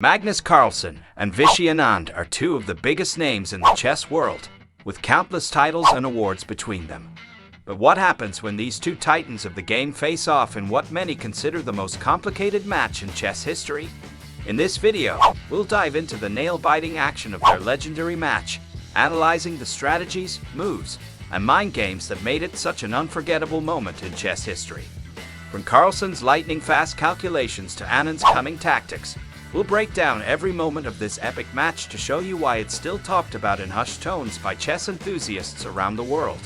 Magnus Carlsen and Vishy Anand are two of the biggest names in the chess world, with countless titles and awards between them. But what happens when these two titans of the game face off in what many consider the most complicated match in chess history? In this video, we'll dive into the nail-biting action of their legendary match, analyzing the strategies, moves, and mind games that made it such an unforgettable moment in chess history. From Carlsen's lightning-fast calculations to Anand's cunning tactics, we'll break down every moment of this epic match to show you why it's still talked about in hushed tones by chess enthusiasts around the world.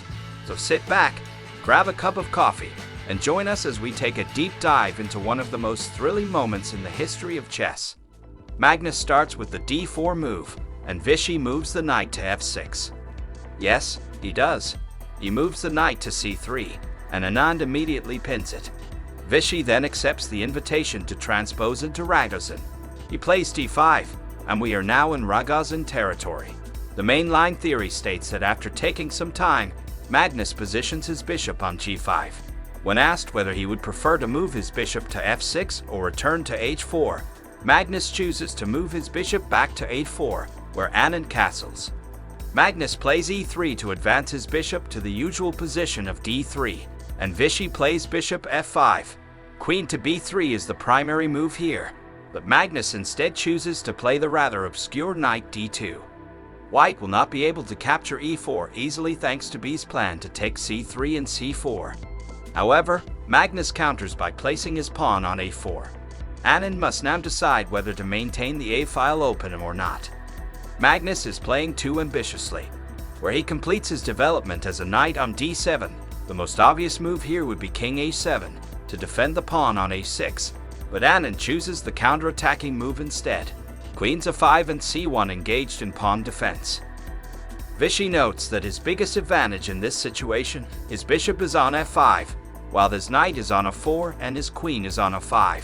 So sit back, grab a cup of coffee, and join us as we take a deep dive into one of the most thrilling moments in the history of chess. Magnus starts with the d4 move, and Vishy moves the knight to f6. Yes, he does. He moves the knight to c3, and Anand immediately pins it. Vishy then accepts the invitation to transpose into Ragozin. He plays d5, and we are now in Ragozin territory. The mainline theory states that after taking some time, Magnus positions his bishop on g5. When asked whether he would prefer to move his bishop to f6 or return to h4, Magnus chooses to move his bishop back to a4, where Anand castles. Magnus plays e3 to advance his bishop to the usual position of d3, and Vishy plays bishop f5. Queen to b3 is the primary move here, but Magnus instead chooses to play the rather obscure knight d2. White will not be able to capture e4 easily thanks to B's plan to take c3 and c4. However, Magnus counters by placing his pawn on a4. Anand must now decide whether to maintain the a-file open or not. Magnus is playing too ambitiously, where he completes his development as a knight on d7. The most obvious move here would be king a7 to defend the pawn on a6, but Anand chooses the counter-attacking move instead. Queens a5 and c1 engaged in pawn defense. Vishy notes that his biggest advantage in this situation, his bishop is on f5, while his knight is on a4 and his queen is on a5.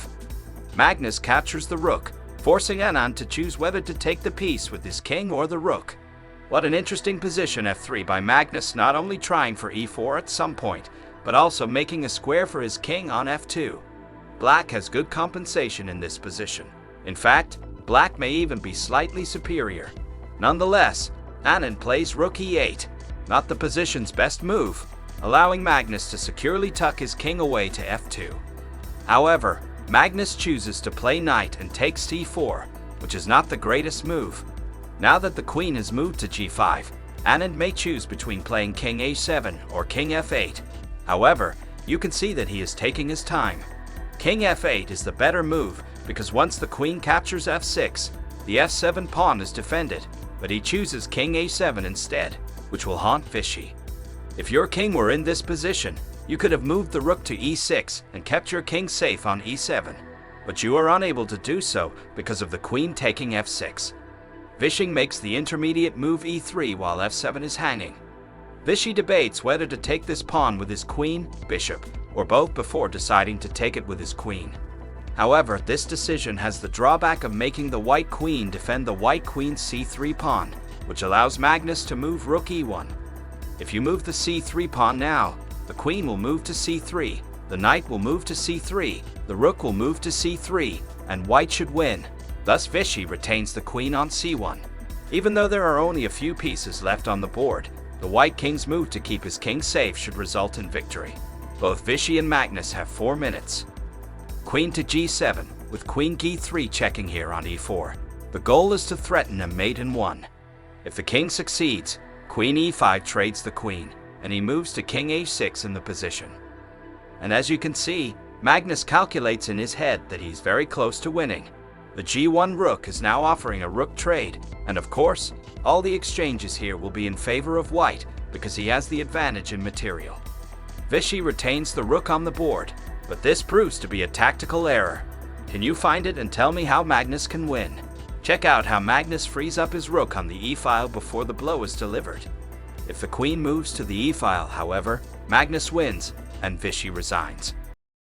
Magnus captures the rook, forcing Anand to choose whether to take the piece with his king or the rook. What an interesting position f3 by Magnus, not only trying for e4 at some point, but also making a square for his king on f2. Black has good compensation in this position. In fact, Black may even be slightly superior. Nonetheless, Anand plays rook e8, not the position's best move, allowing Magnus to securely tuck his king away to f2. However, Magnus chooses to play knight and takes c4, which is not the greatest move. Now that the queen has moved to g5, Anand may choose between playing king a7 or king f8. However, you can see that he is taking his time. King f8 is the better move because once the queen captures f6, the f7 pawn is defended, but he chooses king a7 instead, which will haunt Vishy. If your king were in this position, you could have moved the rook to e6 and kept your king safe on e7, but you are unable to do so because of the queen taking f6. Vishy makes the intermediate move e3 while f7 is hanging. Vishy debates whether to take this pawn with his queen, bishop, or both before deciding to take it with his queen. However, this decision has the drawback of making the white queen defend the white queen's c3 pawn, which allows Magnus to move rook e1. If you move the c3 pawn now, the queen will move to c3, the knight will move to c3, the rook will move to c3, and white should win. Thus Vishy retains the queen on c1. Even though there are only a few pieces left on the board, the white king's move to keep his king safe should result in victory. Both Vishy and Magnus have 4 minutes. Queen to g7, with queen g3 checking here on e4. The goal is to threaten a mate in 1. If the king succeeds, queen e5 trades the queen, and he moves to king a6 in the position. And as you can see, Magnus calculates in his head that he's very close to winning. The g1 rook is now offering a rook trade, and of course, all the exchanges here will be in favor of white because he has the advantage in material. Vishy retains the rook on the board, but this proves to be a tactical error. Can you find it and tell me how Magnus can win? Check out how Magnus frees up his rook on the e-file before the blow is delivered. If the queen moves to the e-file, however, Magnus wins, and Vishy resigns.